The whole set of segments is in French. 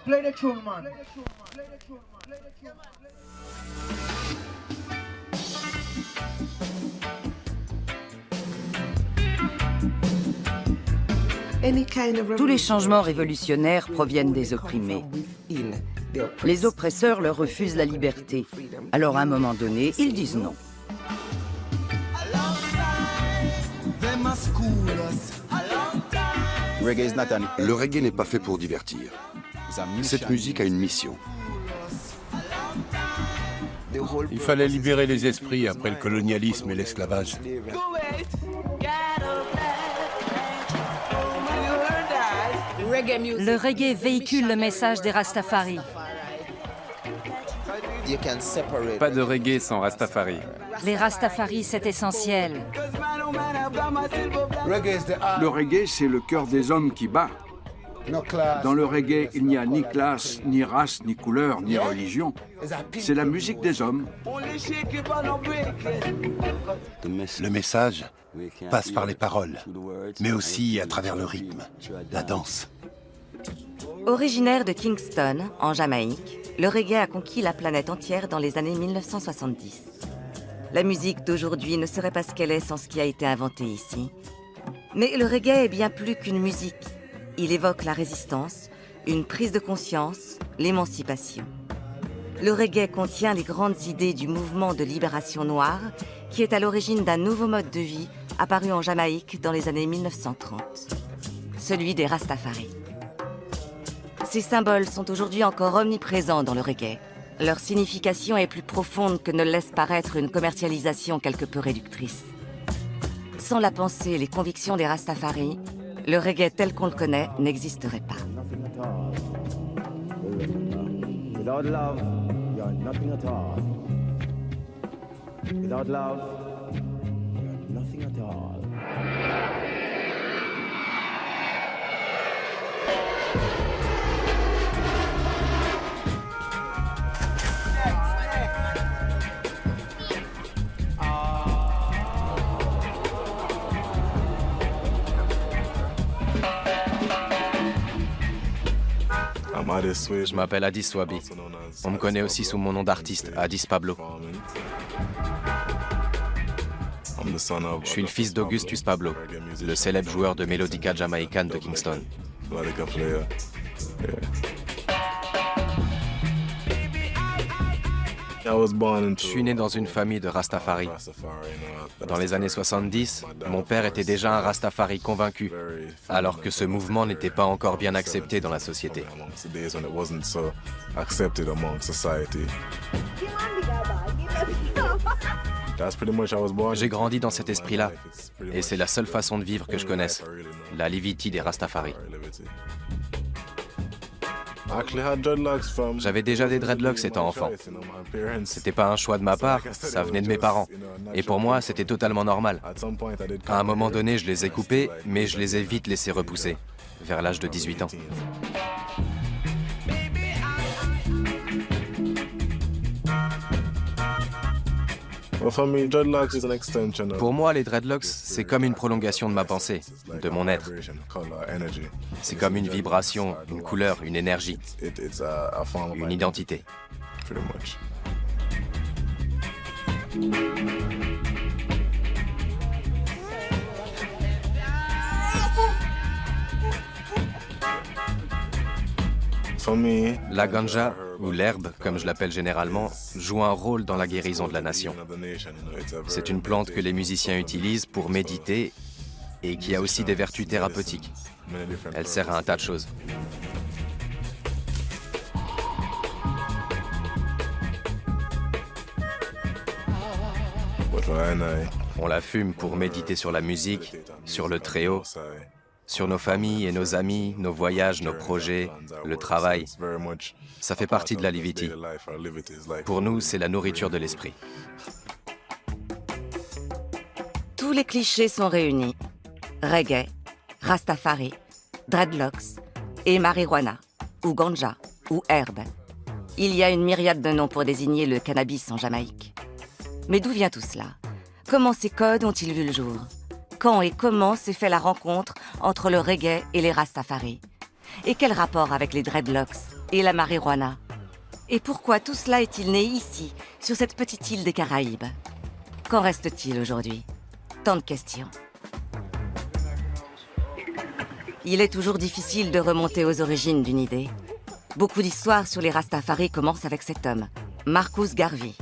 Play the tune, man. Tous les changements révolutionnaires proviennent des opprimés. Les oppresseurs leur refusent la liberté. Alors à un moment donné, ils disent non. Le reggae n'est pas fait pour divertir. Cette musique a une mission. Il fallait libérer les esprits après le colonialisme et l'esclavage. Le reggae véhicule le message des Rastafari. Pas de reggae sans Rastafari. Les Rastafari, c'est essentiel. Le reggae, c'est le cœur des hommes qui bat. Dans le reggae, il n'y a ni classe, ni race, ni couleur, ni religion. C'est la musique des hommes. Le message passe par les paroles, mais aussi à travers le rythme, la danse. Originaire de Kingston, en Jamaïque, le reggae a conquis la planète entière dans les années 1970. La musique d'aujourd'hui ne serait pas ce qu'elle est sans ce qui a été inventé ici. Mais le reggae est bien plus qu'une musique. Il évoque la résistance, une prise de conscience, l'émancipation. Le reggae contient les grandes idées du mouvement de libération noire qui est à l'origine d'un nouveau mode de vie apparu en Jamaïque dans les années 1930. Celui des Rastafari. Ces symboles sont aujourd'hui encore omniprésents dans le reggae. Leur signification est plus profonde que ne le laisse paraître une commercialisation quelque peu réductrice. Sans la pensée et les convictions des Rastafari, le reggae tel qu'on le connaît n'existerait pas. Without love, you're nothing at all. Without love, you're nothing at all. Je m'appelle Addis Swabi. On me connaît aussi sous mon nom d'artiste, Addis Pablo. Je suis le fils d'Augustus Pablo, le célèbre joueur de Melodica Jamaican de Kingston. Je suis né dans une famille de Rastafari. Dans les années 70, mon père était déjà un Rastafari convaincu, alors que ce mouvement n'était pas encore bien accepté dans la société. J'ai grandi dans cet esprit-là, et c'est la seule façon de vivre que je connaisse, la livity des Rastafari. J'avais déjà des dreadlocks étant enfant. C'était pas un choix de ma part, ça venait de mes parents. Et pour moi, c'était totalement normal. À un moment donné, je les ai coupés, mais je les ai vite laissés repousser, vers l'âge de 18 ans. Pour moi, les dreadlocks, c'est comme une prolongation de ma pensée, de mon être. C'est comme une vibration, une couleur, une énergie, une identité. La ganja, ou l'herbe, comme je l'appelle généralement, joue un rôle dans la guérison de la nation. C'est une plante que les musiciens utilisent pour méditer et qui a aussi des vertus thérapeutiques. Elle sert à un tas de choses. On la fume pour méditer sur la musique, sur le Très-Haut, sur nos familles et nos amis, nos voyages, nos projets, le travail. Ça fait partie de la livity. Pour nous, c'est la nourriture de l'esprit. Tous les clichés sont réunis. Reggae, Rastafari, dreadlocks et marijuana, ou ganja, ou herbe. Il y a une myriade de noms pour désigner le cannabis en Jamaïque. Mais d'où vient tout cela? Comment ces codes ont-ils vu le jour? Quand et comment s'est fait la rencontre entre le reggae et les Rastafari? Et quel rapport avec les dreadlocks, et la marijuana. Et pourquoi tout cela est-il né ici, sur cette petite île des Caraïbes? Qu'en reste-t-il aujourd'hui? Tant de questions. Il est toujours difficile de remonter aux origines d'une idée. Beaucoup d'histoires sur les Rastafari commencent avec cet homme, Marcus Garvey.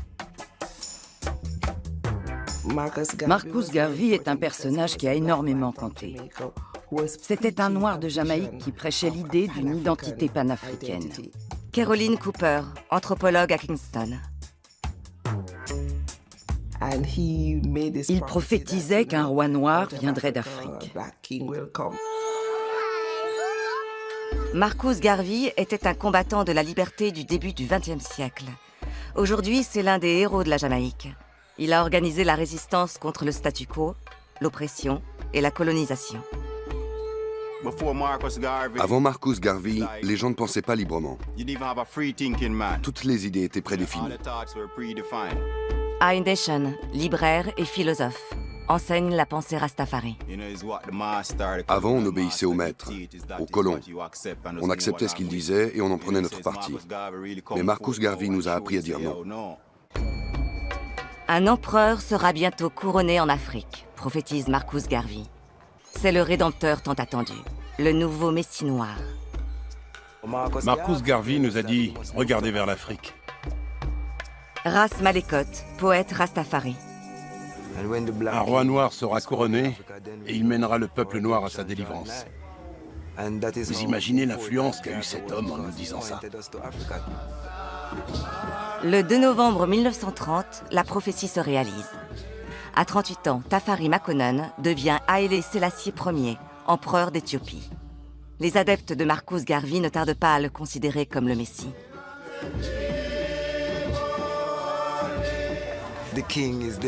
Marcus Garvey est un personnage qui a énormément compté. C'était un noir de Jamaïque qui prêchait l'idée d'une identité panafricaine. Caroline Cooper, anthropologue à Kingston. Il prophétisait qu'un roi noir viendrait d'Afrique. Marcus Garvey était un combattant de la liberté du début du XXe siècle. Aujourd'hui, c'est l'un des héros de la Jamaïque. Il a organisé la résistance contre le statu quo, l'oppression et la colonisation. Avant Marcus Garvey, les gens ne pensaient pas librement. Toutes les idées étaient prédéfinies. Ayn Deschon, libraire et philosophe, enseigne la pensée Rastafari. Avant, on obéissait au maître, aux colons. On acceptait ce qu'il disait et on en prenait notre parti. Mais Marcus Garvey nous a appris à dire non. Un empereur sera bientôt couronné en Afrique, prophétise Marcus Garvey. C'est le rédempteur tant attendu, le nouveau Messie noir. Marcus Garvey nous a dit « Regardez vers l'Afrique ». Ras Malekot, poète Rastafari. Un roi noir sera couronné et il mènera le peuple noir à sa délivrance. Vous imaginez l'influence qu'a eu cet homme en nous disant ça? Le 2 novembre 1930, la prophétie se réalise. À 38 ans, Tafari Makonnen devient Haïlé Sélassié Ier, empereur d'Éthiopie. Les adeptes de Marcus Garvey ne tardent pas à le considérer comme le Messie.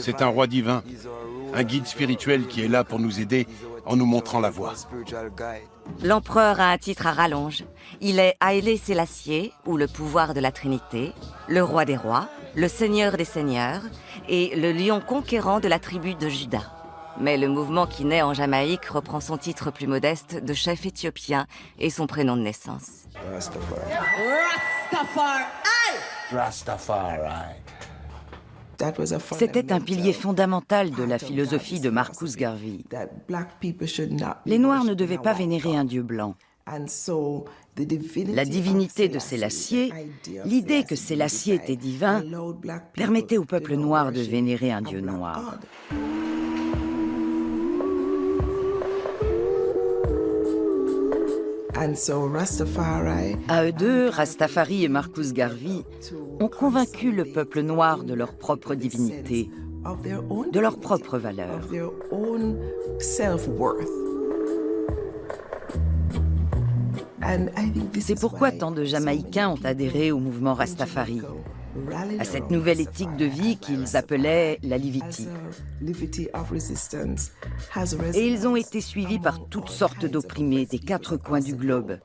C'est un roi divin, un guide spirituel qui est là pour nous aider en nous montrant la voie. L'empereur a un titre à rallonge. Il est Haïlé Sélassié, ou le pouvoir de la Trinité, le roi des rois, le seigneur des seigneurs et le lion conquérant de la tribu de Juda. Mais le mouvement qui naît en Jamaïque reprend son titre plus modeste de chef éthiopien et son prénom de naissance. C'était un pilier fondamental de la philosophie de Marcus Garvey. Les Noirs ne devaient pas vénérer un dieu blanc. La divinité de Sélassié, l'idée que Sélassié était divin, permettait au peuple noir de vénérer un dieu noir. À eux deux, Rastafari et Marcus Garvey ont convaincu le peuple noir de leur propre divinité, de leurs propres valeurs. C'est pourquoi tant de Jamaïcains ont adhéré au mouvement Rastafari, à cette nouvelle éthique de vie qu'ils appelaient la Liviti. Et ils ont été suivis par toutes sortes d'opprimés des quatre coins du globe,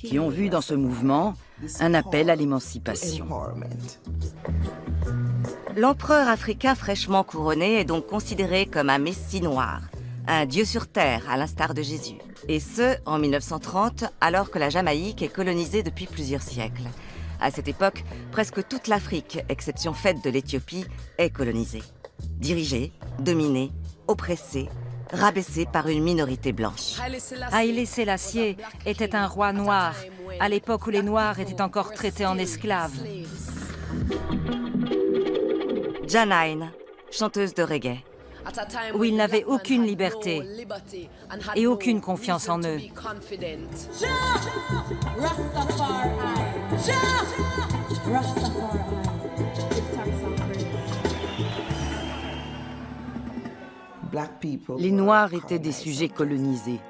qui ont vu dans ce mouvement un appel à l'émancipation. L'empereur africain fraîchement couronné est donc considéré comme un messie noir, un dieu sur terre à l'instar de Jésus. Et ce, en 1930, alors que la Jamaïque est colonisée depuis plusieurs siècles. À cette époque, presque toute l'Afrique, exception faite de l'Éthiopie, est colonisée. Dirigée, dominée, oppressée, rabaissée par une minorité blanche. Haïlé Sélassié était un roi noir, à l'époque où les Noirs étaient encore traités en esclaves. Janine, chanteuse de reggae. Où ils n'avaient aucune liberté et aucune confiance en eux. Les Noirs étaient des sujets colonisés,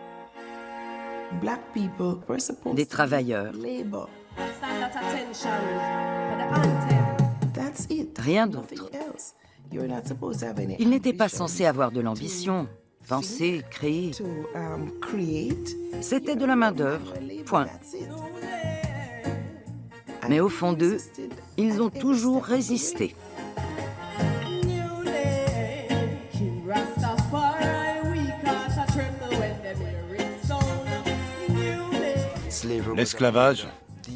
des travailleurs. Rien d'autre. Ils n'étaient pas censés avoir de l'ambition, penser, créer. C'était de la main-d'œuvre, point. Mais au fond d'eux, ils ont toujours résisté. L'esclavage,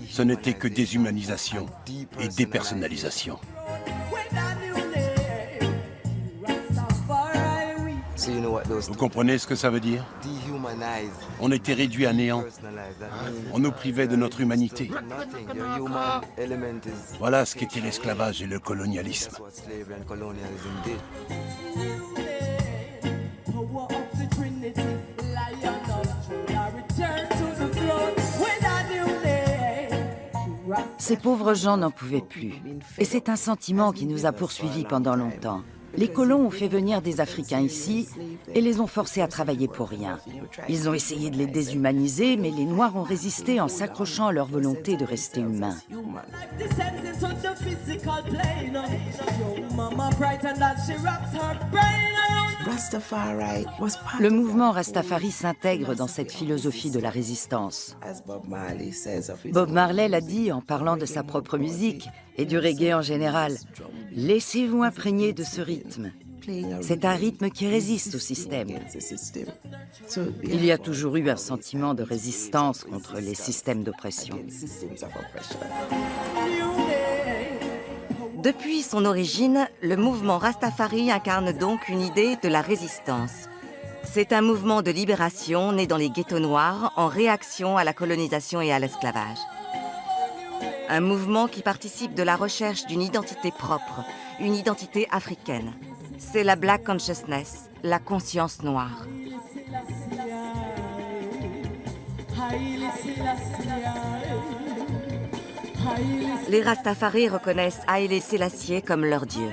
Ce n'était que déshumanisation et dépersonnalisation. Vous comprenez ce que ça veut dire? On était réduits à néant. On nous privait de notre humanité. Voilà ce qu'était l'esclavage et le colonialisme. Ces pauvres gens n'en pouvaient plus. Et c'est un sentiment qui nous a poursuivis pendant longtemps. Les colons ont fait venir des Africains ici et les ont forcés à travailler pour rien. Ils ont essayé de les déshumaniser, mais les Noirs ont résisté en s'accrochant à leur volonté de rester humains. Le mouvement Rastafari s'intègre dans cette philosophie de la résistance. Bob Marley l'a dit en parlant de sa propre musique et du reggae en général. Laissez-vous imprégner de ce rythme. C'est un rythme qui résiste au système. Il y a toujours eu un sentiment de résistance contre les systèmes d'oppression. Depuis son origine, le mouvement Rastafari incarne donc une idée de la résistance. C'est un mouvement de libération né dans les ghettos noirs en réaction à la colonisation et à l'esclavage. Un mouvement qui participe de la recherche d'une identité propre, une identité africaine. C'est la Black Consciousness, la conscience noire. Les Rastafari reconnaissent Haïlé Sélassié comme leur dieu.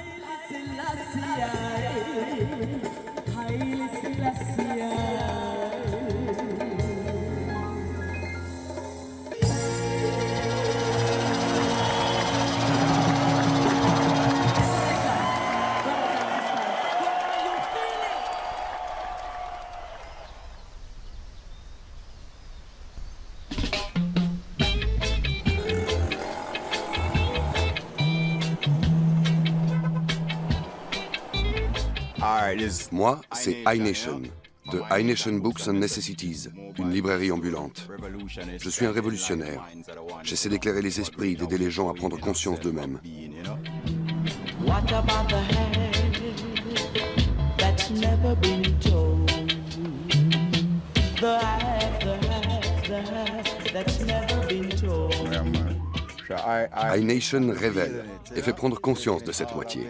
Moi, c'est iNation, de iNation Books and Necessities, une librairie ambulante. Je suis un révolutionnaire. J'essaie d'éclairer les esprits, d'aider les gens à prendre conscience d'eux-mêmes. iNation révèle et fait prendre conscience de cette moitié.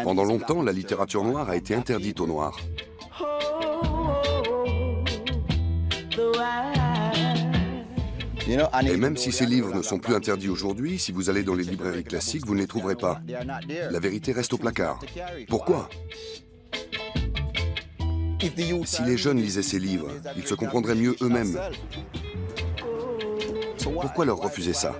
Pendant longtemps, la littérature noire a été interdite aux Noirs. Et même si ces livres ne sont plus interdits aujourd'hui, si vous allez dans les librairies classiques, vous ne les trouverez pas. La vérité reste au placard. Pourquoi ? Si les jeunes lisaient ces livres, ils se comprendraient mieux eux-mêmes. Pourquoi leur refuser ça?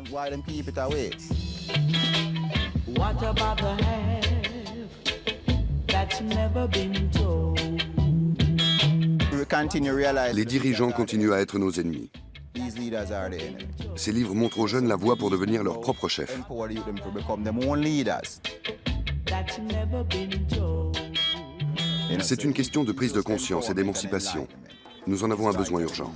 Les dirigeants continuent à être nos ennemis. Ces livres montrent aux jeunes la voie pour devenir leur propre chef. C'est une question de prise de conscience et d'émancipation. Nous en avons un besoin urgent.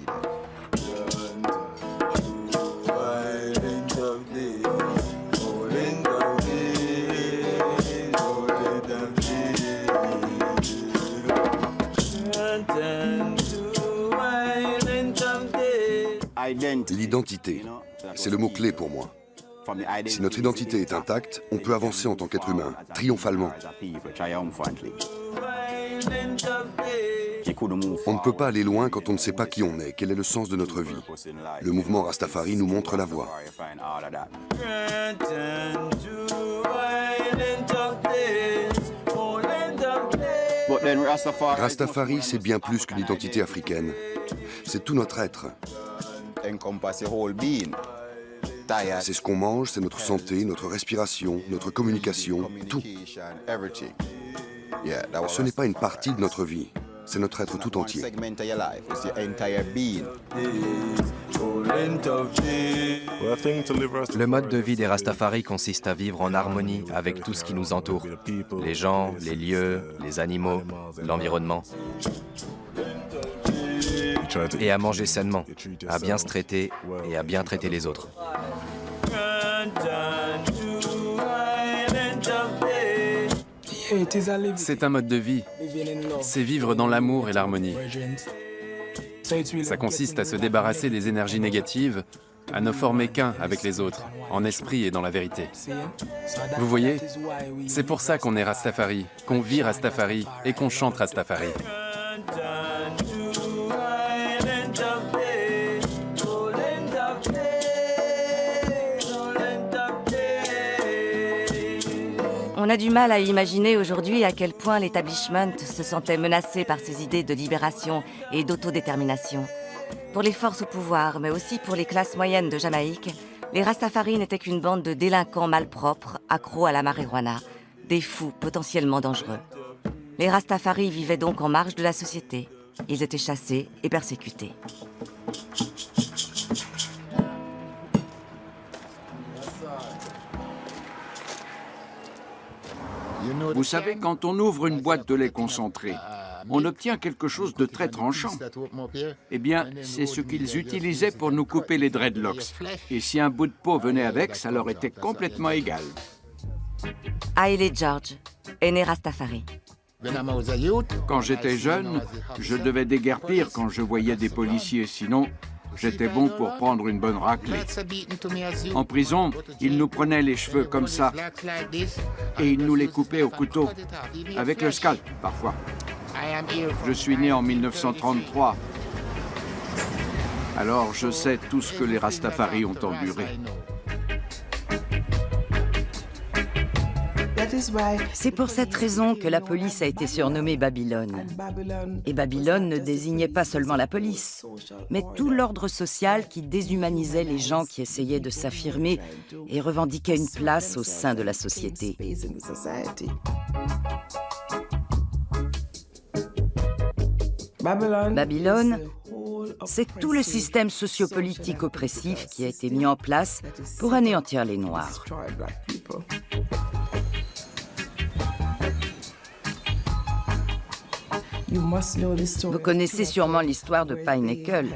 L'identité, c'est le mot-clé pour moi. Si notre identité est intacte, on peut avancer en tant qu'être humain, triomphalement. On ne peut pas aller loin quand on ne sait pas qui on est, quel est le sens de notre vie. Le mouvement Rastafari nous montre la voie. Rastafari, c'est bien plus qu'une identité africaine. C'est tout notre être. C'est ce qu'on mange, c'est notre santé, notre respiration, notre communication, tout. Ce n'est pas une partie de notre vie. c'est notre être tout entier. Le mode de vie des Rastafari consiste à vivre en harmonie avec tout ce qui nous entoure. Les gens, les lieux, les animaux, l'environnement. Et à manger sainement, à bien se traiter et à bien traiter les autres. C'est un mode de vie. C'est vivre dans l'amour et l'harmonie. Ça consiste à se débarrasser des énergies négatives, à ne former qu'un avec les autres, en esprit et dans la vérité. Vous voyez, c'est pour ça qu'on est Rastafari, qu'on vit Rastafari et qu'on chante Rastafari. On a du mal à imaginer aujourd'hui à quel point l'établissement se sentait menacé par ses idées de libération et d'autodétermination. Pour les forces au pouvoir, mais aussi pour les classes moyennes de Jamaïque, les Rastafari n'étaient qu'une bande de délinquants malpropres, accros à la marijuana, des fous potentiellement dangereux. Les Rastafari vivaient donc en marge de la société. Ils étaient chassés et persécutés. Vous savez, quand on ouvre une boîte de lait concentré, on obtient quelque chose de très tranchant. Eh bien, c'est ce qu'ils utilisaient pour nous couper les dreadlocks. Et si un bout de peau venait avec, ça leur était complètement égal. Haile George est né Rastafari. Quand j'étais jeune, je devais déguerpir quand je voyais des policiers, sinon j'étais bon pour prendre une bonne raclée. En prison, ils nous prenaient les cheveux comme ça et ils nous les coupaient au couteau, avec le scalp parfois. Je suis né en 1933, alors je sais tout ce que les Rastafari ont enduré. C'est pour cette raison que la police a été surnommée Babylone. Et Babylone ne désignait pas seulement la police, mais tout l'ordre social qui déshumanisait les gens qui essayaient de s'affirmer et revendiquaient une place au sein de la société. Babylone, c'est tout le système sociopolitique oppressif qui a été mis en place pour anéantir les Noirs. Vous connaissez sûrement l'histoire de Pineapple,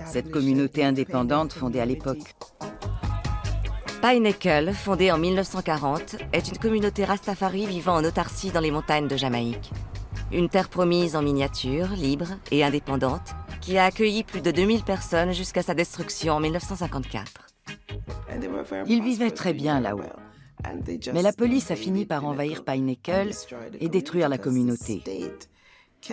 cette communauté indépendante fondée à l'époque. Pineapple, fondée en 1940, est une communauté Rastafari vivant en autarcie dans les montagnes de Jamaïque. Une terre promise en miniature, libre et indépendante, qui a accueilli plus de 2000 personnes jusqu'à sa destruction en 1954. Ils vivaient très bien là-haut. Mais la police a fini par envahir Pineapple et détruire la communauté.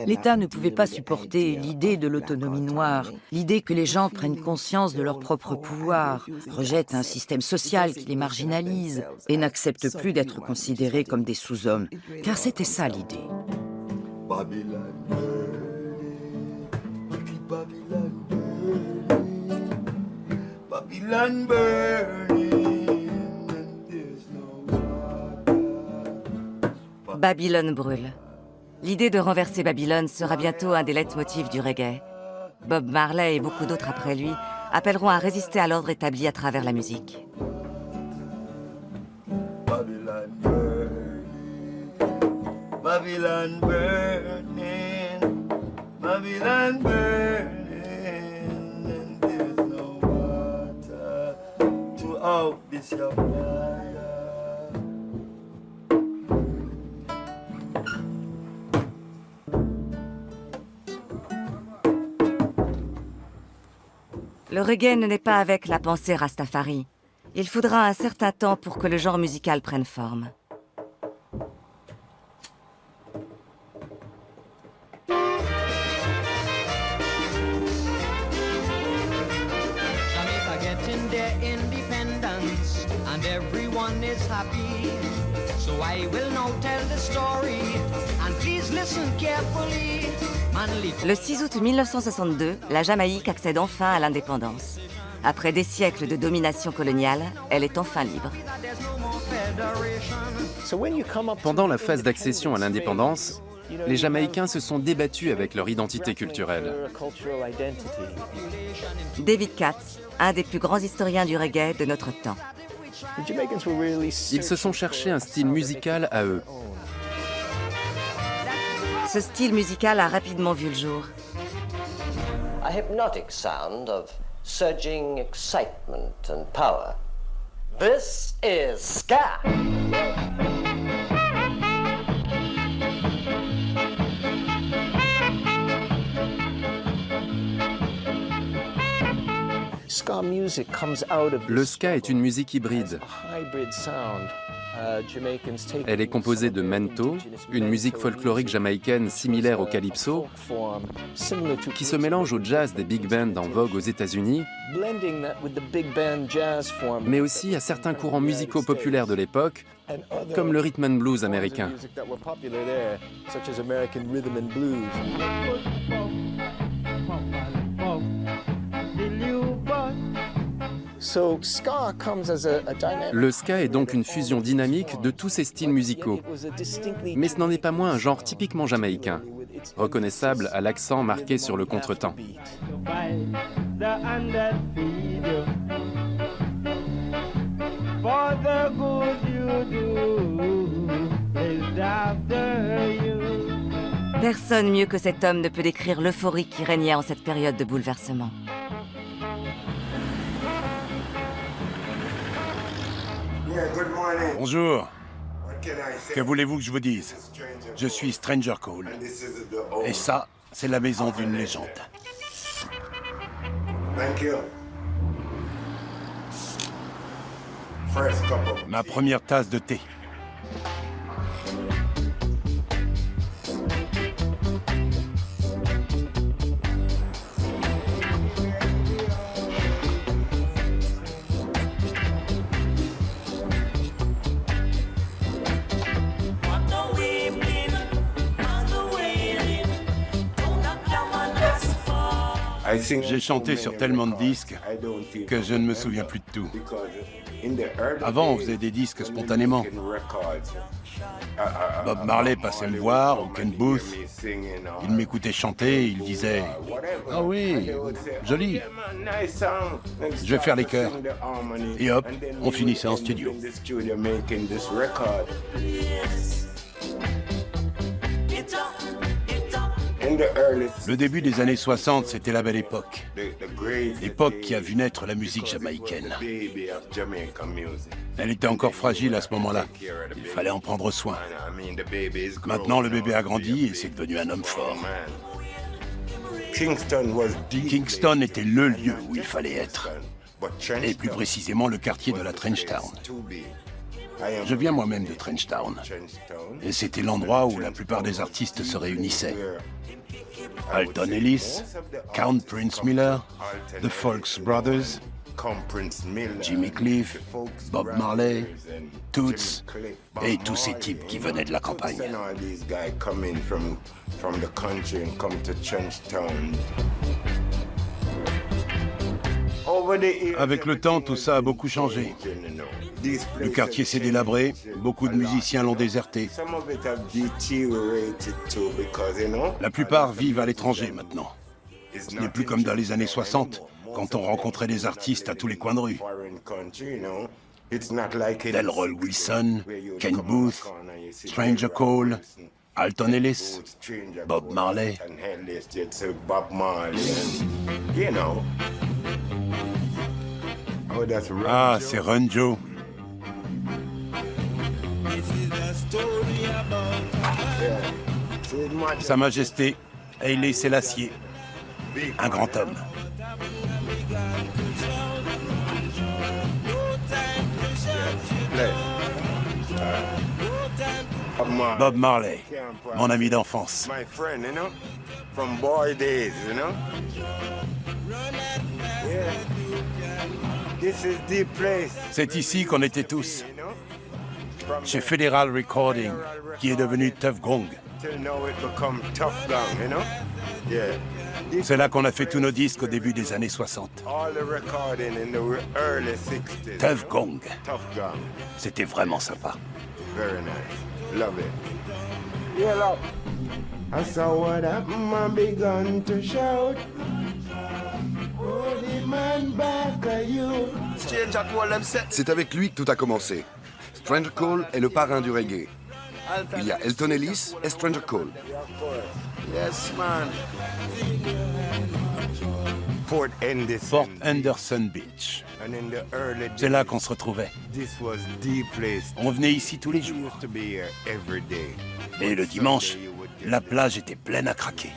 L'État ne pouvait pas supporter l'idée de l'autonomie noire, l'idée que les gens prennent conscience de leur propre pouvoir, rejettent un système social qui les marginalise et n'acceptent plus d'être considérés comme des sous-hommes, car c'était ça l'idée. Babylone brûle. L'idée de renverser Babylone sera bientôt un des leitmotifs du reggae. Bob Marley et beaucoup d'autres après lui appelleront à résister à l'ordre établi à travers la musique. Babylon burning, Babylon burning, Babylon burning, and there's no water to out this your fire. Le reggae ne naît pas avec la pensée Rastafari. Il faudra un certain temps pour que le genre musical prenne forme. Jamaica getting their independence and everyone is happy. So I will now tell the story and please listen carefully. Le 6 août 1962, la Jamaïque accède enfin à l'indépendance. Après des siècles de domination coloniale, elle est enfin libre. Pendant la phase d'accession à l'indépendance, les Jamaïcains se sont débattus avec leur identité culturelle. David Katz, un des plus grands historiens du reggae de notre temps. Ils se sont cherchés un style musical à eux. Ce style musical a rapidement vu le jour. A hypnotic sound of surging excitement and power. This is ska. Le ska est une musique hybride. Elle est composée de mento, une musique folklorique jamaïcaine similaire au calypso, qui se mélange au jazz des big bands en vogue aux États-Unis, mais aussi à certains courants musicaux populaires de l'époque, comme le rhythm and blues américain. Le ska est donc une fusion dynamique de tous ces styles musicaux, mais ce n'en est pas moins un genre typiquement jamaïcain, reconnaissable à l'accent marqué sur le contretemps. Personne mieux que cet homme ne peut décrire l'euphorie qui régnait en cette période de bouleversement. Bonjour. Que voulez-vous que je vous dise? Je suis Stranger Cole. Et ça, c'est la maison d'une légende. Ma première tasse de thé. J'ai chanté sur tellement de disques que je ne me souviens plus de tout. Avant, on faisait des disques spontanément. Bob Marley passait me voir, ou Ken Booth. Il m'écoutait chanter, il disait « Ah oui, joli, je vais faire les chœurs. » Et hop, on finissait en studio. Le début des années 60, c'était la belle époque. L'époque qui a vu naître la musique jamaïcaine. Elle était encore fragile à ce moment-là. Il fallait en prendre soin. Maintenant, le bébé a grandi et c'est devenu un homme fort. Kingston était le lieu où il fallait être. Et plus précisément, le quartier de la Trench Town. Je viens moi-même de Trench Town. Et c'était l'endroit où la plupart des artistes se réunissaient. Alton Ellis, Count Prince Miller, The Folks Brothers, Jimmy Cliff, Bob Marley, Toots et tous ces types qui venaient de la campagne. Avec le temps, tout ça a beaucoup changé. Le quartier s'est délabré, beaucoup de musiciens l'ont déserté. La plupart vivent à l'étranger maintenant. Ce n'est plus comme dans les années 60, quand on rencontrait des artistes à tous les coins de rue. Delroy Wilson, Ken Booth, Stranger Cole, Alton Ellis, Bob Marley. Ah, c'est Run Joe. Sa Majesté Haile Selassie, un grand homme. Bob Marley, mon ami d'enfance. C'est ici qu'on était tous, chez Federal Recording, qui est devenu Tuff Gong. C'est là qu'on a fait tous nos disques au début des années 60. Tuff Gong. C'était vraiment sympa. C'est avec lui que tout a commencé. Stranger Cole est le parrain du reggae. Il y a Elton Ellis et Stranger Cole. Yes, man. Port Henderson Beach. C'est là qu'on se retrouvait. On venait ici tous les jours. Et le dimanche, la plage était pleine à craquer.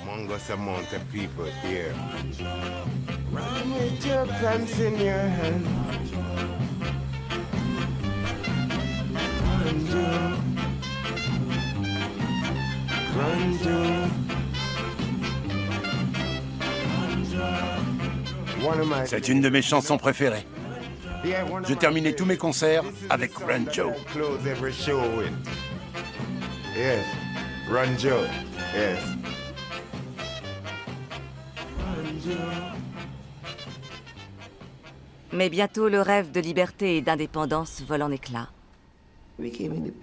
C'est une de mes chansons préférées. Je terminais tous mes concerts avec Run Joe. Yes, Run Joe. Yes. Mais bientôt, le rêve de liberté et d'indépendance vole en éclats.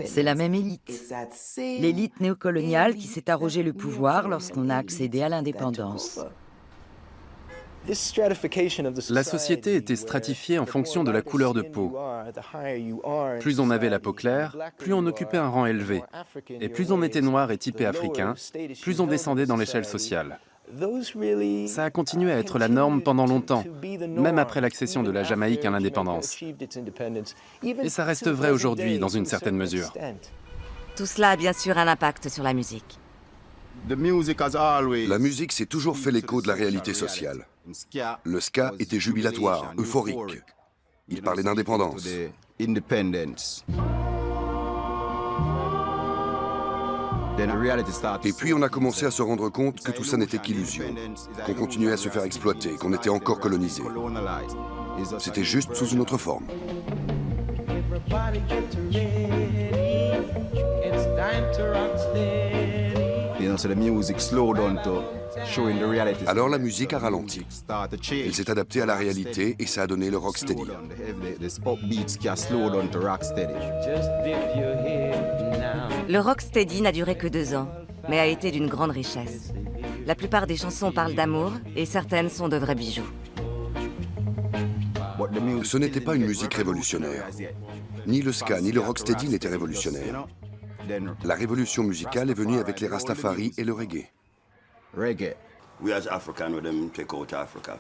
C'est la même élite. L'élite néocoloniale qui s'est arrogé le pouvoir lorsqu'on a accédé à l'indépendance. La société était stratifiée en fonction de la couleur de peau. Plus on avait la peau claire, plus on occupait un rang élevé. Et plus on était noir et typé africain, plus on descendait dans l'échelle sociale. Ça a continué à être la norme pendant longtemps, même après l'accession de la Jamaïque à l'indépendance. Et ça reste vrai aujourd'hui, dans une certaine mesure. Tout cela a bien sûr un impact sur la musique. La musique s'est toujours fait l'écho de la réalité sociale. Le ska était jubilatoire, euphorique. Il parlait d'indépendance. Et puis on a commencé à se rendre compte que tout ça n'était qu'illusion, qu'on continuait à se faire exploiter, qu'on était encore colonisé. C'était juste sous une autre forme. Alors la musique a ralenti. Elle s'est adaptée à la réalité et ça a donné le rocksteady. Le rocksteady n'a duré que 2 ans, mais a été d'une grande richesse. La plupart des chansons parlent d'amour et certaines sont de vrais bijoux. Ce n'était pas une musique révolutionnaire. Ni le ska ni le rocksteady n'étaient révolutionnaires. La révolution musicale est venue avec les Rastafari et le reggae. Reggae. We as African with them take out Africa.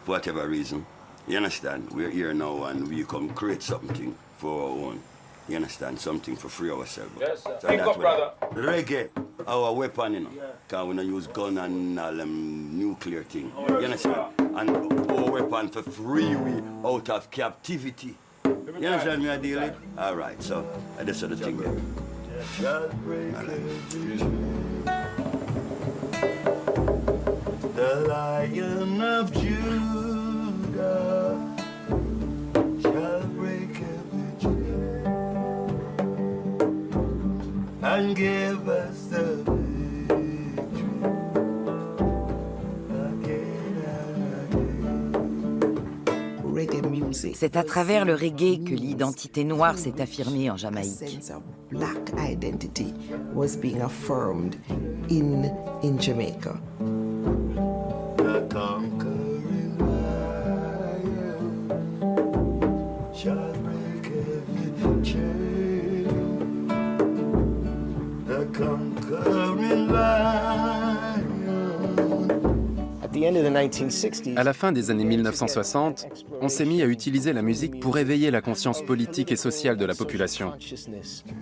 For whatever reason. You understand? We're here now and we come create something for our own. You understand? Something for free ourselves. Yes, sir. So Pick up, brother. Reggae, our weapon, you know. Because we don't use gun and all them nuclear thing. You understand? And our weapon for free we out of captivity. You understand me, I deal it? All right, so that's the thing there. The Lion of Judah shall break every chain and give us the victory again and again. C'est à travers le reggae que l'identité noire s'est affirmée en Jamaïque. Black identity was being affirmed in Jamaica. The conquering lion shall break every chain. The conquering lion. À la fin des années 1960, on s'est mis à utiliser la musique pour éveiller la conscience politique et sociale de la population.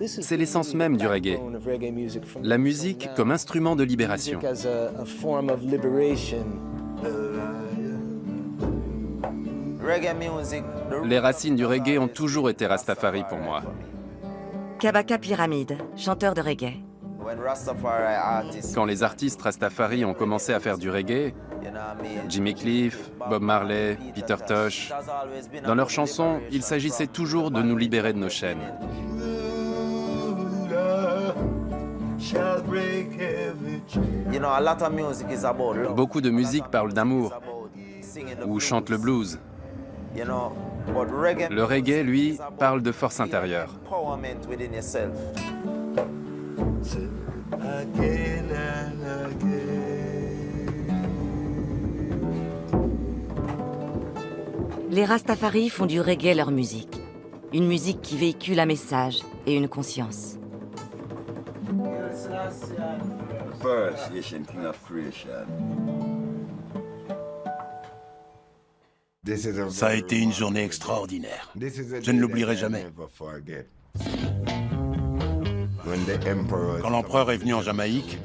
C'est l'essence même du reggae. La musique comme instrument de libération. Les racines du reggae ont toujours été Rastafari pour moi. Kabaka Pyramide, chanteur de reggae. Quand les artistes Rastafari ont commencé à faire du reggae, Jimmy Cliff, Bob Marley, Peter Tosh, dans leurs chansons, il s'agissait toujours de nous libérer de nos chaînes. Beaucoup de musique parle d'amour ou chante le blues. Le reggae, lui, parle de force intérieure. again and again. Les Rastafari font du reggae leur musique. Une musique qui véhicule un message et une conscience. First, Asian King of Creation. Ça a été une journée extraordinaire. Je ne l'oublierai jamais. Quand l'empereur est venu en Jamaïque,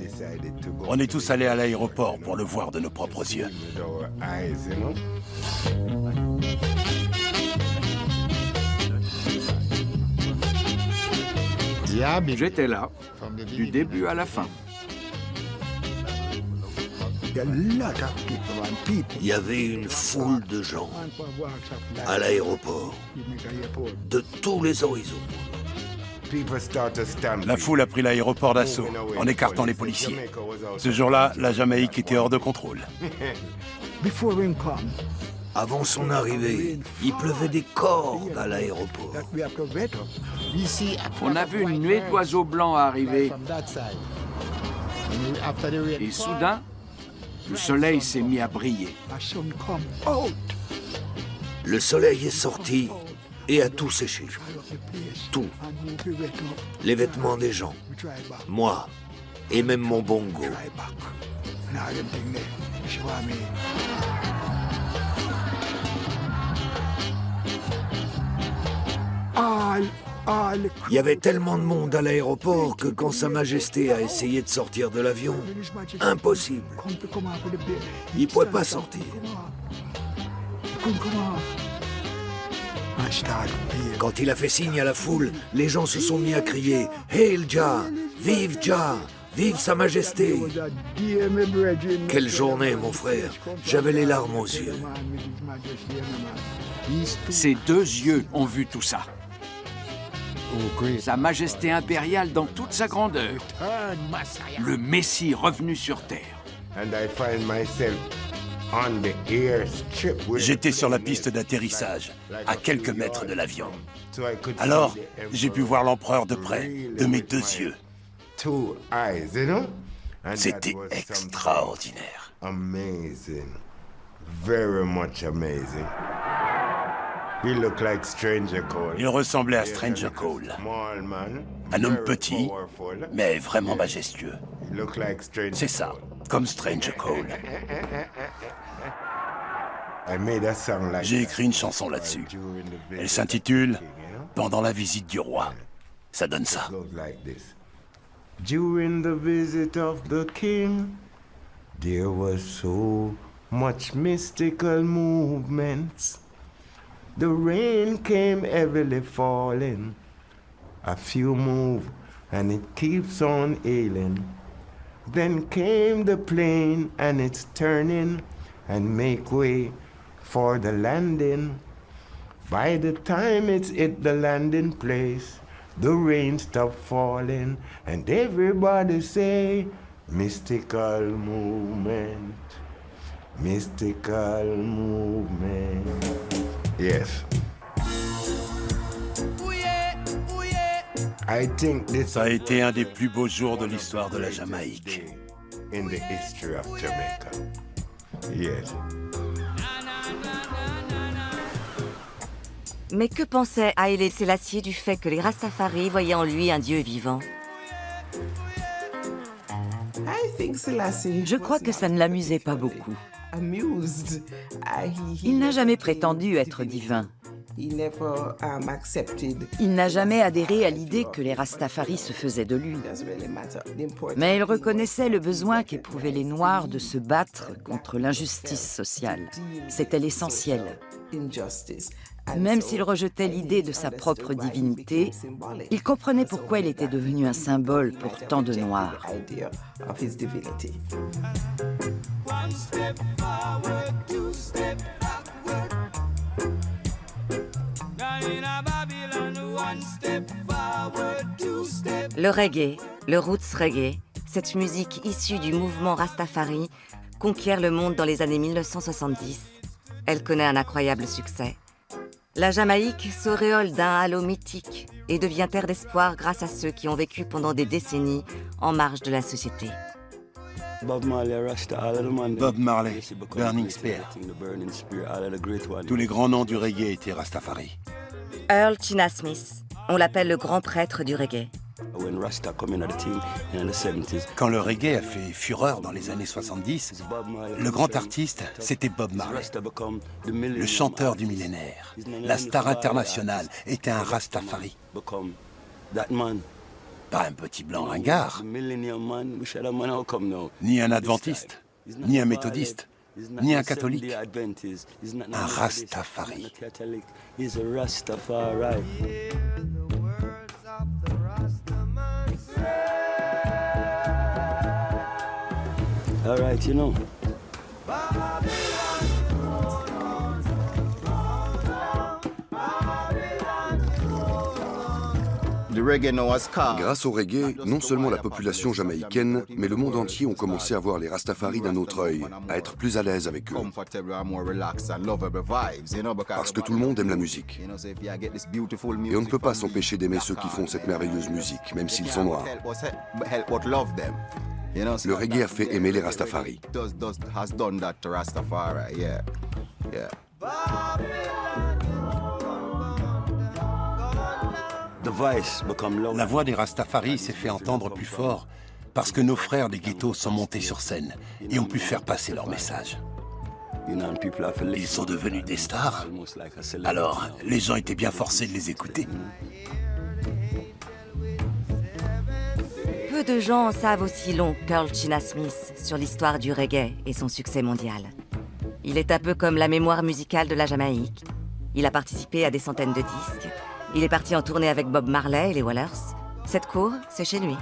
on est tous allés à l'aéroport pour le voir de nos propres yeux. J'étais là, du début à la fin. Il y avait une foule de gens à l'aéroport, de tous les horizons. La foule a pris l'aéroport d'assaut, en écartant les policiers. Ce jour-là, la Jamaïque était hors de contrôle. Avant son arrivée, il pleuvait des cordes à l'aéroport. On a vu une nuée d'oiseaux blancs arriver. Et soudain, le soleil s'est mis à briller. Le soleil est sorti et a tout séché. Tout. Les vêtements des gens, moi, et même mon bongo. Il y avait tellement de monde à l'aéroport que quand Sa Majesté a essayé de sortir de l'avion, impossible. Il ne pouvait pas sortir. Quand il a fait signe à la foule, les gens se sont mis à crier « Hail Jah! Vive Jah! Vive Sa Majesté !» Quelle journée, mon frère! J'avais les larmes aux yeux. Ses deux yeux ont vu tout ça. Sa Majesté impériale dans toute sa grandeur. Le Messie revenu sur Terre. J'étais sur la piste d'atterrissage, à quelques mètres de l'avion. Alors, j'ai pu voir l'empereur de près, de mes deux yeux. C'était extraordinaire. Amazing. Very much amazing. Il ressemblait à Stranger Cole. Un homme petit, mais vraiment majestueux. C'est ça, comme Stranger Cole. J'ai écrit une chanson là-dessus. Elle s'intitule « Pendant la visite du roi ». Ça donne ça. During the visit of the king, there was so much mystical movements. The rain came heavily falling. A few move and it keeps on ailing. Then came the plane and it's turning and make way for the landing. By the time it's hit the landing place, the rain stopped falling and everybody say, mystical movement, mystical movement. Yes. I think this Ça a été un des plus beaux jours de l'histoire de la Jamaïque. In the history of Jamaica. Yes. Mais que pensait Haïlé Sélassié du fait que les Rastafari voyaient en lui un dieu vivant? Je crois que ça ne l'amusait pas beaucoup. Il n'a jamais prétendu être divin. Il n'a jamais adhéré à l'idée que les Rastafari se faisaient de lui. Mais il reconnaissait le besoin qu'éprouvaient les Noirs de se battre contre l'injustice sociale. C'était l'essentiel. Même s'il rejetait l'idée de sa propre divinité, il comprenait pourquoi il était devenu un symbole pour tant de Noirs. Le reggae, le roots reggae, cette musique issue du mouvement Rastafari, conquiert le monde dans les années 1970. Elle connaît un incroyable succès. La Jamaïque s'auréole d'un halo mythique et devient terre d'espoir grâce à ceux qui ont vécu pendant des décennies en marge de la société. Bob Marley, Burning Spear. Tous les grands noms du reggae étaient Rastafari. Earl China Smith, on l'appelle le grand prêtre du reggae. Quand le reggae a fait fureur dans les années 70, le grand artiste, c'était Bob Marley. Le chanteur du millénaire, la star internationale, était un Rastafari. Pas un petit blanc ringard, ni un adventiste, ni un méthodiste, ni un catholique. Un Rastafari. All right, you know. Grâce au reggae, non seulement la population jamaïcaine, mais le monde entier ont commencé à voir les Rastafari d'un autre œil, à être plus à l'aise avec eux. Parce que tout le monde aime la musique. Et on ne peut pas s'empêcher d'aimer ceux qui font cette merveilleuse musique, même s'ils sont noirs. Le reggae a fait aimer les Rastafari. La voix des Rastafari s'est fait entendre plus fort parce que nos frères des ghettos sont montés sur scène et ont pu faire passer leur message. Ils sont devenus des stars. Alors, les gens étaient bien forcés de les écouter. Peu de gens en savent aussi long qu'Earl China Smith sur l'histoire du reggae et son succès mondial. Il est un peu comme la mémoire musicale de la Jamaïque. Il a participé à des centaines de disques. Il est parti en tournée avec Bob Marley et les Wailers. Cette cour, c'est chez lui.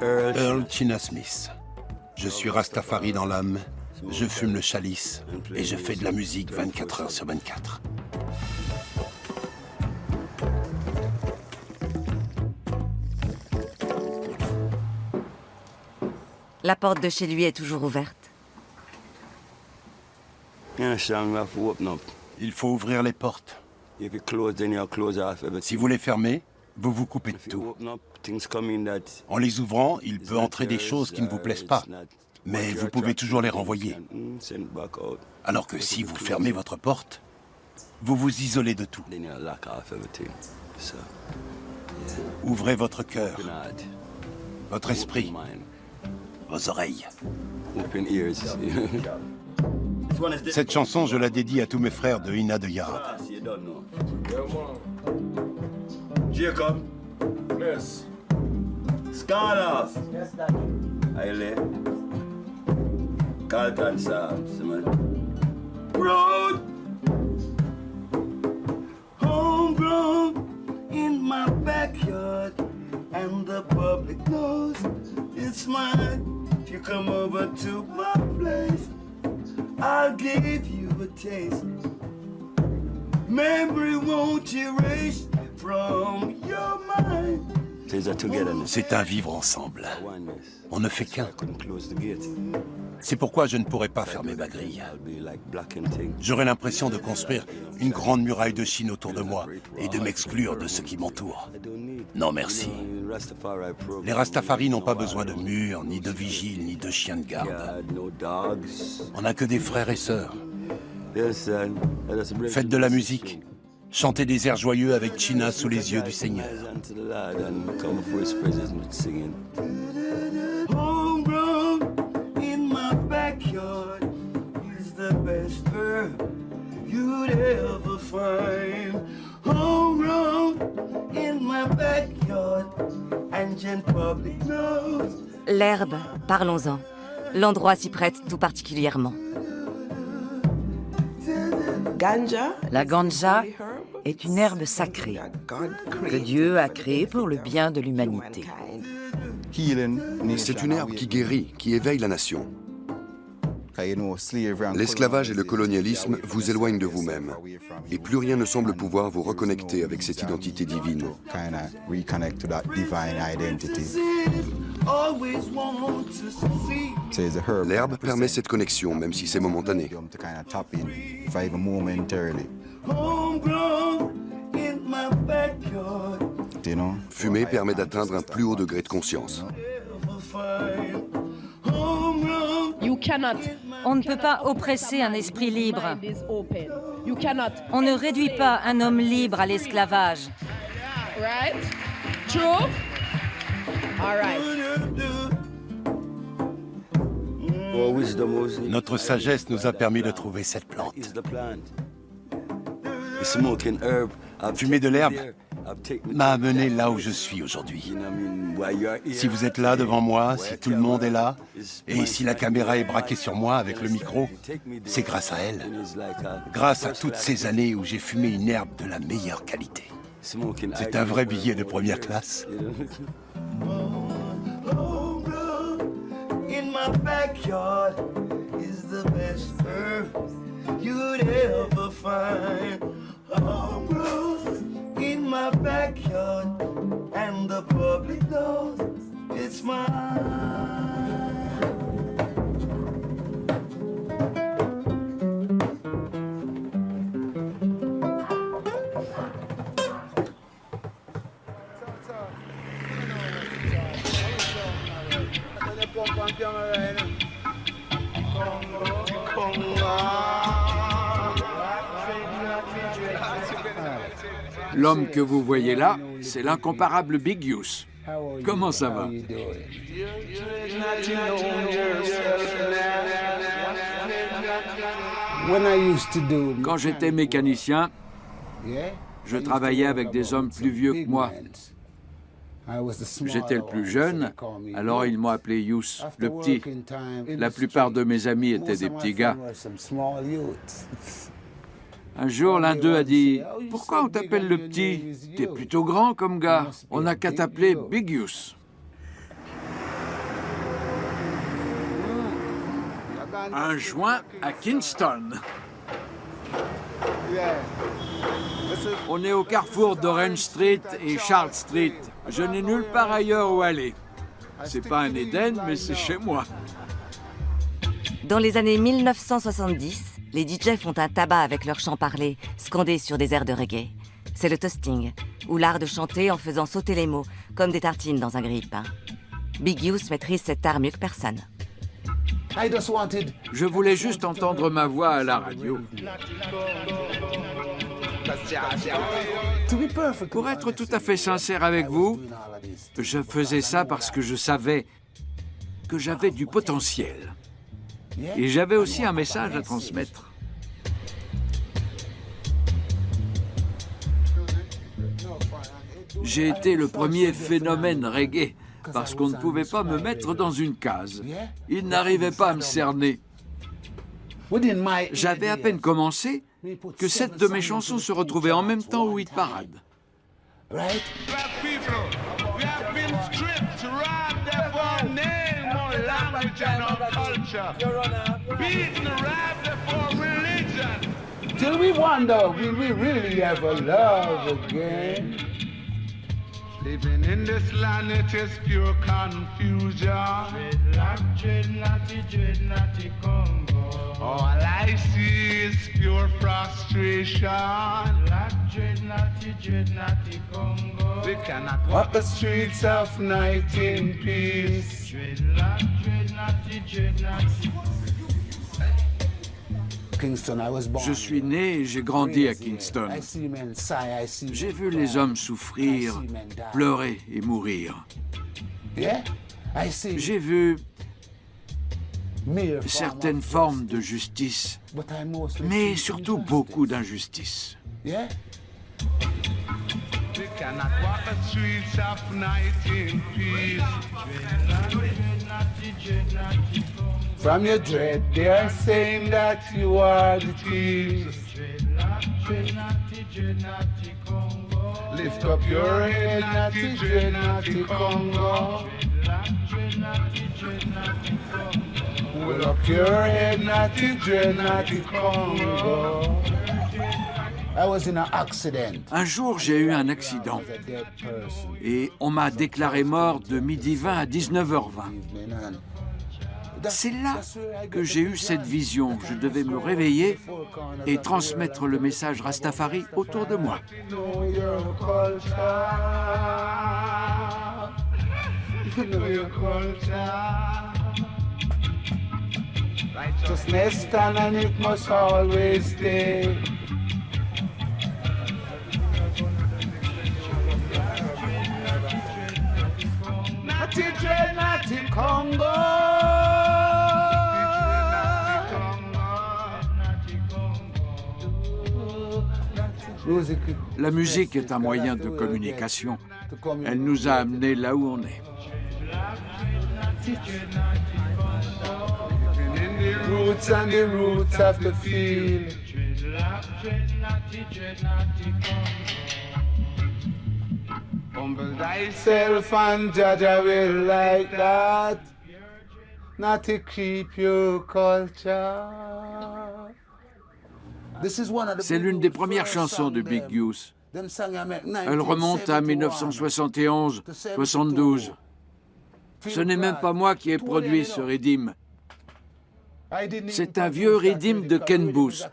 Earl China Smith. Je suis Rastafari dans l'âme, je fume le chalice et je fais de la musique 24 heures sur 24. La porte de chez lui est toujours ouverte. Il faut ouvrir les portes. Si vous les fermez, vous vous coupez de tout. En les ouvrant, il peut entrer des choses qui ne vous plaisent pas, mais vous pouvez toujours les renvoyer. Alors que si vous fermez votre porte, vous vous isolez de tout. Ouvrez votre cœur, votre esprit, vos oreilles. Cette chanson, je la dédie à tous mes frères de Ina de Yara. Jacob. Yes. Scarloff. Aile. Carlton Sabs, man. Road. Homegrown in my backyard, and the public knows it's mine. If you come over to my place, I'll give you a taste. Memory won't erase from your mind. C'est un vivre ensemble. On ne fait qu'un. C'est pourquoi je ne pourrais pas fermer ma grille. J'aurais l'impression de construire une grande muraille de Chine autour de moi et de m'exclure de ce qui m'entoure. Non, merci. Les Rastafari n'ont pas besoin de murs, ni de vigiles, ni de chiens de garde. On n'a que des frères et sœurs. Faites de la musique. Chantez des airs joyeux avec China sous les yeux du Seigneur. L'herbe, parlons-en. L'endroit s'y prête tout particulièrement. La ganja est une herbe sacrée que Dieu a créée pour le bien de l'humanité. C'est une herbe qui guérit, qui éveille la nation. L'esclavage et le colonialisme vous éloignent de vous-même, et plus rien ne semble pouvoir vous reconnecter avec cette identité divine. L'herbe permet cette connexion, même si c'est momentané. Fumer permet d'atteindre un plus haut degré de conscience. On ne peut pas oppresser un esprit libre. On ne réduit pas un homme libre à l'esclavage. Notre sagesse nous a permis de trouver cette plante. Fumer de l'herbe m'a amené là où je suis aujourd'hui. Si vous êtes là devant moi, si tout le monde est là, et si la caméra est braquée sur moi avec le micro, c'est grâce à elle. Grâce à toutes ces années où j'ai fumé une herbe de la meilleure qualité. C'est un vrai billet de première classe. In my backyard is the best herb you'd ever find. Homegrown in my backyard, and the public knows it's mine. L'homme que vous voyez là, c'est l'incomparable Big Youth. Comment ça va? Quand j'étais mécanicien, je travaillais avec des hommes plus vieux que moi. J'étais le plus jeune, alors ils m'ont appelé Youth, le petit. La plupart de mes amis étaient des petits gars. Un jour, l'un d'eux a dit « Pourquoi on t'appelle le petit? T'es plutôt grand comme gars. On n'a qu'à t'appeler Big Youth. » Un joint à Kingston. On est au carrefour d'Orange Street et Charles Street. Je n'ai nulle part ailleurs où aller. C'est pas un Éden, mais c'est chez moi. Dans les années 1970, les DJ font un tabac avec leurs chants parlés, scandés sur des airs de reggae. C'est le toasting, ou l'art de chanter en faisant sauter les mots, comme des tartines dans un grille-pain. Big Youth maîtrise cet art mieux que personne. Je voulais juste entendre ma voix à la radio. Pour être tout à fait sincère avec vous, je faisais ça parce que je savais que j'avais du potentiel. Et j'avais aussi un message à transmettre. J'ai été le premier phénomène reggae, parce qu'on ne pouvait pas me mettre dans une case. Ils n'arrivaient pas à me cerner. J'avais à peine commencé que 7 de mes chansons se retrouvaient en même temps au hit parade. Till we wonder, will we really ever love again? Living in this land, it is pure confusion. Dreadlock, dreadnoughty, dreadnoughty Congo. All I see is pure frustration. Dreadlock, dreadnoughty, dreadnoughty Congo. We cannot walk the streets of night in peace. Dreadlock, dreadnoughty, dreadnoughty. Je suis né et j'ai grandi à Kingston. J'ai vu les hommes souffrir, pleurer et mourir. J'ai vu certaines formes de justice, mais surtout beaucoup d'injustice. From your dread, they are saying that you are the thief. Lift up your head, natty dread, natty Congo. Hold up your head, natty dread, natty Congo. Un jour, j'ai eu un accident et on m'a déclaré mort de 12h20 à 19h20. C'est là que j'ai eu cette vision. Je devais me réveiller et transmettre le message Rastafari autour de moi. Righteousness stand and it must always stay. Natty dread, natty Congo. La musique est un moyen de communication. Elle nous a amenés là où on est. The roots and the roots of the field. Humble thyself and Jaja will like that. Not to keep your culture. C'est l'une des premières chansons de Big Youth. Elle remonte à 1971-72. Ce n'est même pas moi qui ai produit ce rythme. C'est un vieux rythme de Ken Boothe.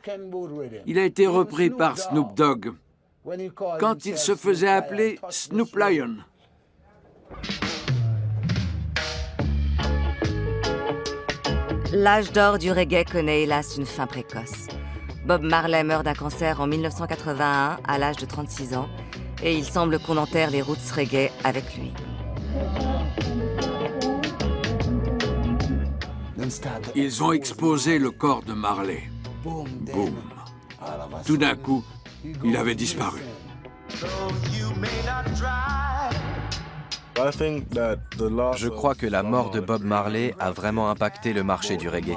Il a été repris par Snoop Dogg quand il se faisait appeler Snoop Lion. L'âge d'or du reggae connaît hélas une fin précoce. Bob Marley meurt d'un cancer en 1981 à l'âge de 36 ans et il semble qu'on enterre les roots reggae avec lui. Ils ont exposé le corps de Marley. Boum. Tout d'un coup, il avait disparu. Je crois que la mort de Bob Marley a vraiment impacté le marché du reggae.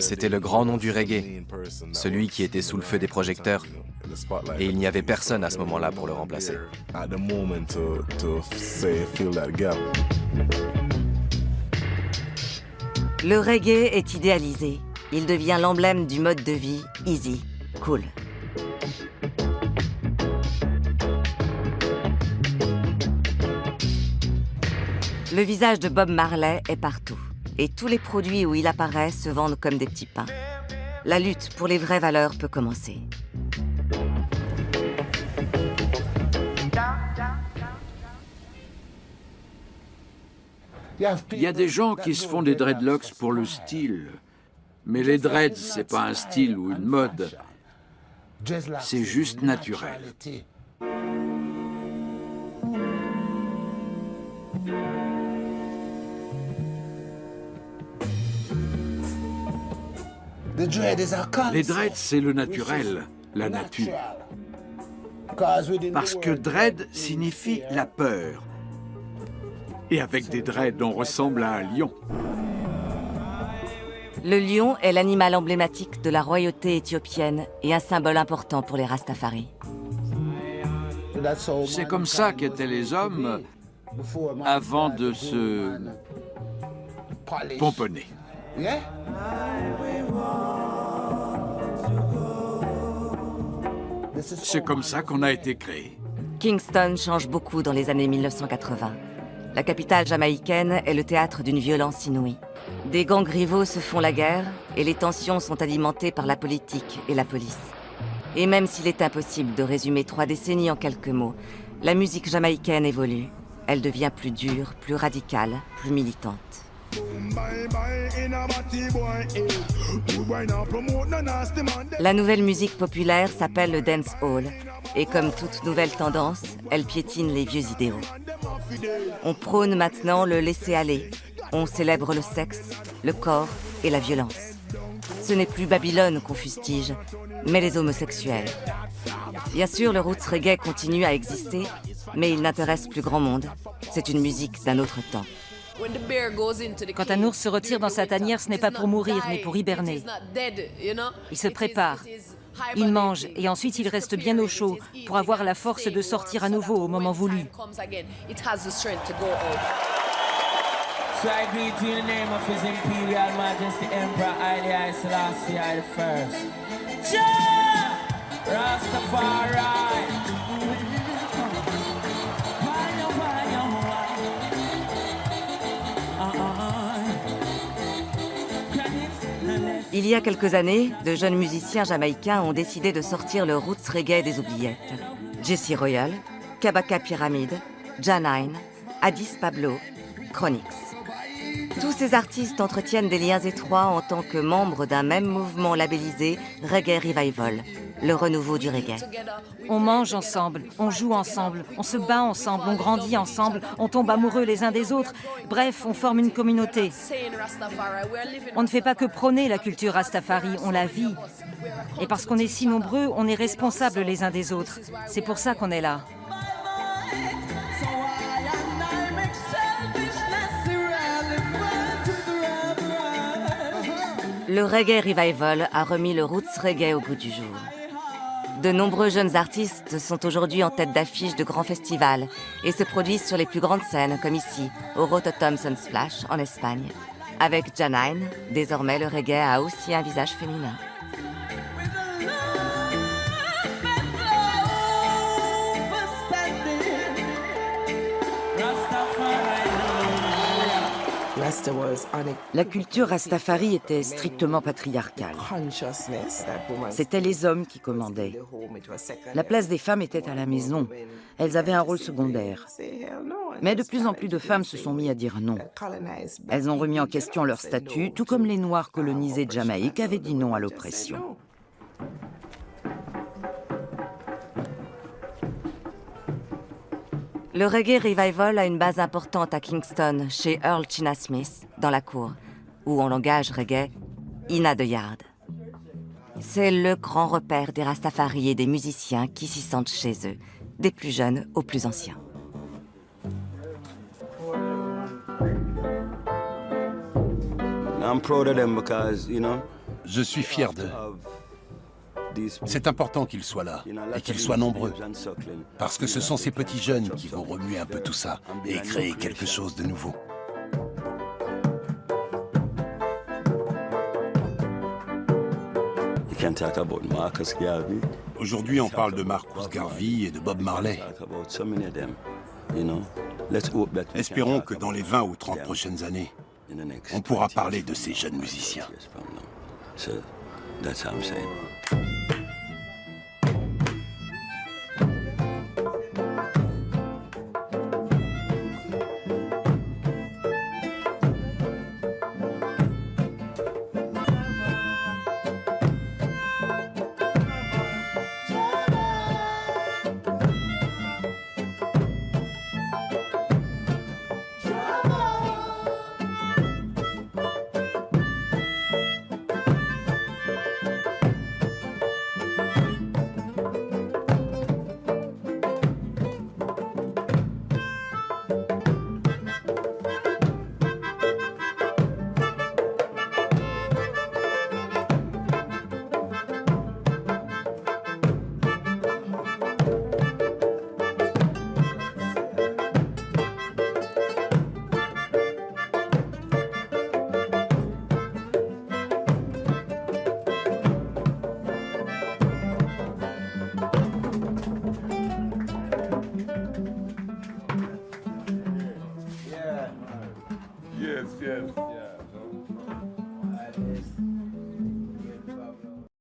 C'était le grand nom du reggae, celui qui était sous le feu des projecteurs, et il n'y avait personne à ce moment-là pour le remplacer. Le reggae est idéalisé. Il devient l'emblème du mode de vie easy, cool. Le visage de Bob Marley est partout. Et tous les produits où il apparaît se vendent comme des petits pains. La lutte pour les vraies valeurs peut commencer. Il y a des gens qui se font des dreadlocks pour le style. Mais les dreads, c'est pas un style ou une mode. C'est juste naturel. Les dreads, c'est le naturel, la nature. Parce que dread signifie la peur. Et avec des dreads, on ressemble à un lion. Le lion est l'animal emblématique de la royauté éthiopienne et un symbole important pour les Rastafari. C'est comme ça qu'étaient les hommes avant de se pomponner. C'est comme ça qu'on a été créé. Kingston change beaucoup dans les années 1980. La capitale jamaïcaine est le théâtre d'une violence inouïe. Des gangs rivaux se font la guerre et les tensions sont alimentées par la politique et la police. Et même s'il est impossible de résumer 3 décennies en quelques mots, la musique jamaïcaine évolue. Elle devient plus dure, plus radicale, plus militante. La nouvelle musique populaire s'appelle le dancehall. Et comme toute nouvelle tendance, elle piétine les vieux idéaux. On prône maintenant le laisser-aller. On célèbre le sexe, le corps et la violence. Ce n'est plus Babylone qu'on fustige, mais les homosexuels. Bien sûr, le roots reggae continue à exister, mais il n'intéresse plus grand monde. C'est une musique d'un autre temps. Quand un ours se retire dans sa tanière, ce n'est pas pour mourir, mais pour hiberner. Il se prépare. Il mange et ensuite il reste bien au chaud pour avoir la force de sortir à nouveau au moment voulu. So I greet you in the name of His Imperial Majesty Emperor Haile Selassie I the First. Il y a quelques années, de jeunes musiciens jamaïcains ont décidé de sortir le roots reggae des oubliettes. Jesse Royal, Kabaka Pyramid, Janine, Addis Pablo, Chronix. Tous ces artistes entretiennent des liens étroits en tant que membres d'un même mouvement labellisé Reggae Revival, le renouveau du reggae. On mange ensemble, on joue ensemble, on se bat ensemble, on grandit ensemble, on tombe amoureux les uns des autres. Bref, on forme une communauté. On ne fait pas que prôner la culture Rastafari, on la vit. Et parce qu'on est si nombreux, on est responsables les uns des autres. C'est pour ça qu'on est là. Le Reggae Revival a remis le roots reggae au goût du jour. De nombreux jeunes artistes sont aujourd'hui en tête d'affiche de grands festivals et se produisent sur les plus grandes scènes, comme ici, au Rototom Splash, en Espagne. Avec Janine, désormais le reggae a aussi un visage féminin. La culture Rastafari était strictement patriarcale. C'étaient les hommes qui commandaient. La place des femmes était à la maison. Elles avaient un rôle secondaire. Mais de plus en plus de femmes se sont mis à dire non. Elles ont remis en question leur statut, tout comme les Noirs colonisés de Jamaïque avaient dit non à l'oppression. Le Reggae Revival a une base importante à Kingston, chez Earl China Smith, dans la cour, ou en langage reggae, Ina the Yard. C'est le grand repère des Rastafari et des musiciens qui s'y sentent chez eux, des plus jeunes aux plus anciens. Je suis fier d'eux. C'est important qu'ils soient là, et qu'ils soient nombreux, parce que ce sont ces petits jeunes qui vont remuer un peu tout ça et créer quelque chose de nouveau. Aujourd'hui, on parle de Marcus Garvey et de Bob Marley. Espérons que dans les 20 ou 30 prochaines années, on pourra parler de ces jeunes musiciens. Yes, yes.